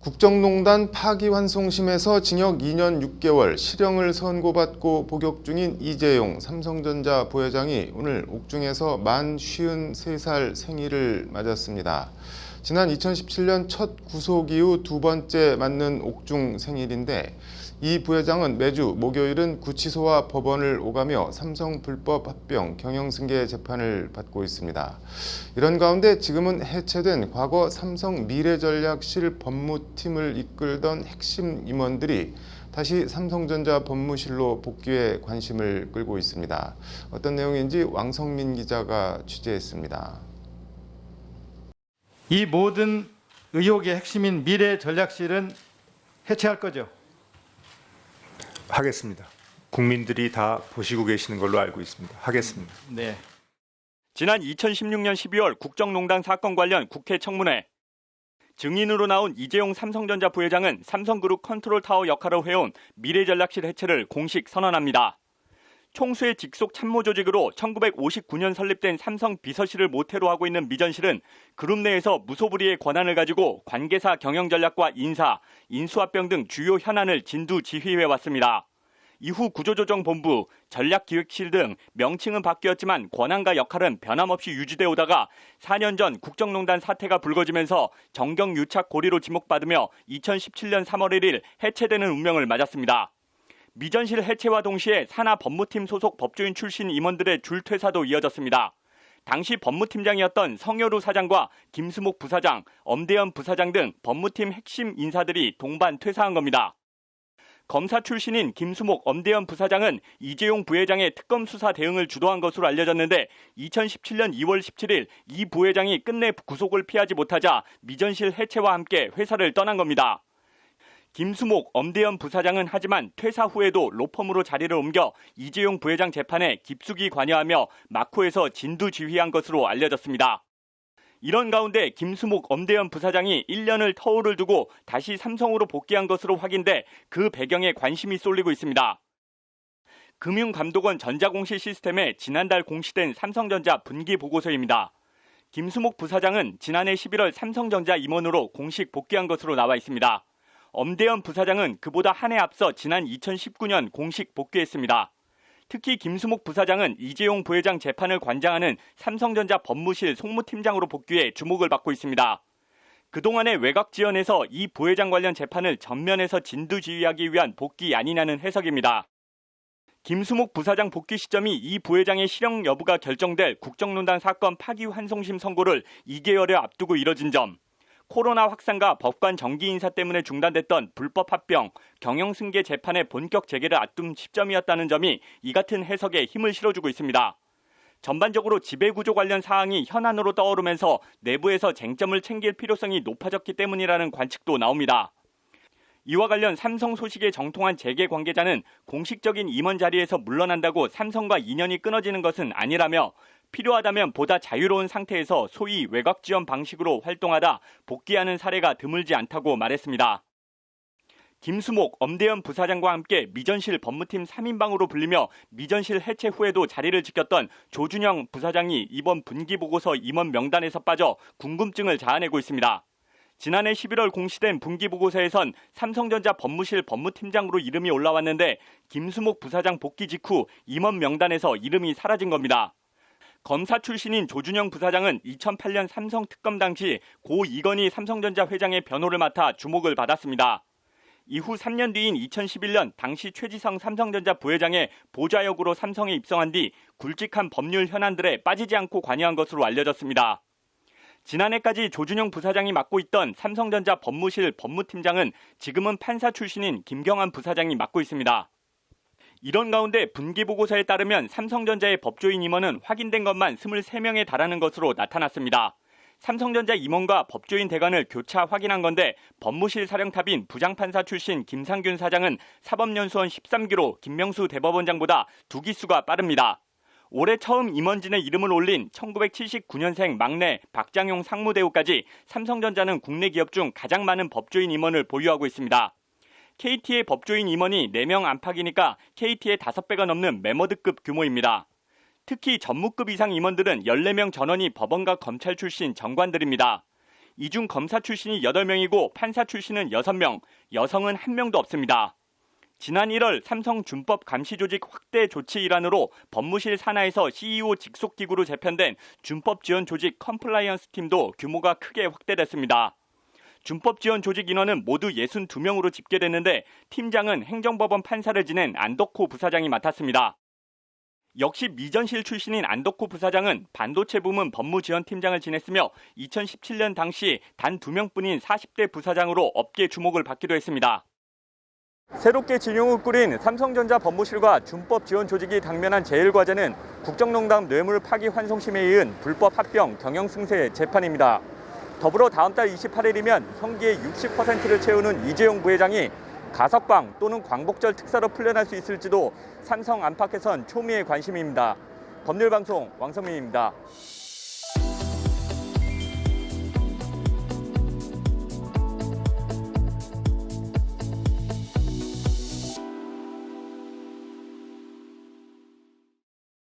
국정농단 파기환송심에서 징역 2년 6개월, 실형을 선고받고 복역 중인 이재용 삼성전자 부회장이 오늘 옥중에서 만 53살 생일을 맞았습니다. 지난 2017년 첫 구속 이후 두 번째 맞는 옥중 생일인데 이 부회장은 매주 목요일은 구치소와 법원을 오가며 삼성 불법 합병 경영승계 재판을 받고 있습니다. 이런 가운데 지금은 해체된 과거 삼성 미래전략실 법무팀을 이끌던 핵심 임원들이 다시 삼성전자 법무실로 복귀해 관심을 끌고 있습니다. 어떤 내용인지 왕성민 기자가 취재했습니다. 이 모든 의혹의 핵심인 미래전략실은 해체할 거죠? 하겠습니다. 국민들이 다 보시고 계시는 걸로 알고 있습니다. 하겠습니다. 네. 지난 2016년 12월 국정농단 사건 관련 국회 청문회. 증인으로 나온 이재용 삼성전자 부회장은 삼성그룹 컨트롤타워 역할을 해온 미래전략실 해체를 공식 선언합니다. 총수의 직속 참모 조직으로 1959년 설립된 삼성 비서실을 모태로 하고 있는 미전실은 그룹 내에서 무소불위의 권한을 가지고 관계사 경영 전략과 인사, 인수합병 등 주요 현안을 진두지휘해 왔습니다. 이후 구조조정본부, 전략기획실 등 명칭은 바뀌었지만 권한과 역할은 변함없이 유지돼 오다가 4년 전 국정농단 사태가 불거지면서 정경유착 고리로 지목받으며 2017년 3월 1일 해체되는 운명을 맞았습니다. 미전실 해체와 동시에 산하 법무팀 소속 법조인 출신 임원들의 줄퇴사도 이어졌습니다. 당시 법무팀장이었던 성여루 사장과 김수목 부사장, 엄대현 부사장 등 법무팀 핵심 인사들이 동반 퇴사한 겁니다. 검사 출신인 김수목, 엄대현 부사장은 이재용 부회장의 특검 수사 대응을 주도한 것으로 알려졌는데 2017년 2월 17일 이 부회장이 끝내 구속을 피하지 못하자 미전실 해체와 함께 회사를 떠난 겁니다. 김수목, 엄대현 부사장은 하지만 퇴사 후에도 로펌으로 자리를 옮겨 이재용 부회장 재판에 깊숙이 관여하며 막후에서 진두지휘한 것으로 알려졌습니다. 이런 가운데 김수목, 엄대현 부사장이 1년을 터울을 두고 다시 삼성으로 복귀한 것으로 확인돼 그 배경에 관심이 쏠리고 있습니다. 금융감독원 전자공시 시스템에 지난달 공시된 삼성전자 분기 보고서입니다. 김수목 부사장은 지난해 11월 삼성전자 임원으로 공식 복귀한 것으로 나와 있습니다. 엄대현 부사장은 그보다 한 해 앞서 지난 2019년 공식 복귀했습니다. 특히 김수목 부사장은 이재용 부회장 재판을 관장하는 삼성전자 법무실 송무팀장으로 복귀해 주목을 받고 있습니다. 그동안의 외곽 지원에서 이 부회장 관련 재판을 전면에서 진두지휘하기 위한 복귀 아니냐는 해석입니다. 김수목 부사장 복귀 시점이 이 부회장의 실형 여부가 결정될 국정농단 사건 파기환송심 선고를 2개월여 앞두고 이뤄진 점, 코로나 확산과 법관 정기 인사 때문에 중단됐던 불법 합병, 경영승계 재판의 본격 재개를 앞둔 시점이었다는 점이 이 같은 해석에 힘을 실어주고 있습니다. 전반적으로 지배구조 관련 사항이 현안으로 떠오르면서 내부에서 쟁점을 챙길 필요성이 높아졌기 때문이라는 관측도 나옵니다. 이와 관련 삼성 소식에 정통한 재계 관계자는 공식적인 임원 자리에서 물러난다고 삼성과 인연이 끊어지는 것은 아니라며 필요하다면 보다 자유로운 상태에서 소위 외곽 지원 방식으로 활동하다 복귀하는 사례가 드물지 않다고 말했습니다. 김수목, 엄대현 부사장과 함께 미전실 법무팀 3인방으로 불리며 미전실 해체 후에도 자리를 지켰던 조준영 부사장이 이번 분기보고서 임원 명단에서 빠져 궁금증을 자아내고 있습니다. 지난해 11월 공시된 분기보고서에선 삼성전자 법무실 법무팀장으로 이름이 올라왔는데 김수목 부사장 복귀 직후 임원 명단에서 이름이 사라진 겁니다. 검사 출신인 조준영 부사장은 2008년 삼성 특검 당시 고 이건희 삼성전자 회장의 변호를 맡아 주목을 받았습니다. 이후 3년 뒤인 2011년 당시 최지성 삼성전자 부회장의 보좌역으로 삼성에 입성한 뒤 굵직한 법률 현안들에 빠지지 않고 관여한 것으로 알려졌습니다. 지난해까지 조준영 부사장이 맡고 있던 삼성전자 법무실 법무팀장은 지금은 판사 출신인 김경환 부사장이 맡고 있습니다. 이런 가운데 분기보고서에 따르면 삼성전자의 법조인 임원은 확인된 것만 23명에 달하는 것으로 나타났습니다. 삼성전자 임원과 법조인 대관을 교차 확인한 건데 법무실 사령탑인 부장판사 출신 김상균 사장은 사법연수원 13기로 김명수 대법원장보다 2기수가 빠릅니다. 올해 처음 임원진에 이름을 올린 1979년생 막내 박장용 상무대우까지 삼성전자는 국내 기업 중 가장 많은 법조인 임원을 보유하고 있습니다. KT의 법조인 임원이 4명 안팎이니까 KT의 5배가 넘는 메머드급 규모입니다. 특히 전무급 이상 임원들은 14명 전원이 법원과 검찰 출신 정관들입니다. 이 중 검사 출신이 8명이고 판사 출신은 6명, 여성은 1명도 없습니다. 지난 1월 삼성 준법 감시 조직 확대 조치 일환으로 법무실 산하에서 CEO 직속 기구로 재편된 준법 지원 조직 컴플라이언스 팀도 규모가 크게 확대됐습니다. 준법 지원 조직 인원은 모두 62명으로 집계됐는데 팀장은 행정법원 판사를 지낸 안덕호 부사장이 맡았습니다. 역시 미전실 출신인 안덕호 부사장은 반도체 부문 법무지원팀장을 지냈으며 2017년 당시 단 2명뿐인 40대 부사장으로 업계 주목을 받기도 했습니다. 새롭게 진용을 꾸린 삼성전자 법무실과 준법 지원 조직이 당면한 제1과제는 국정농단 뇌물 파기 환송심에 이은 불법 합병 경영승세 재판입니다. 더불어 다음 달 28일이면 형기의 60%를 채우는 이재용 부회장이 가석방 또는 광복절 특사로 풀려날 수 있을지도 삼성 안팎에선 초미의 관심입니다. 법률방송 왕성민입니다.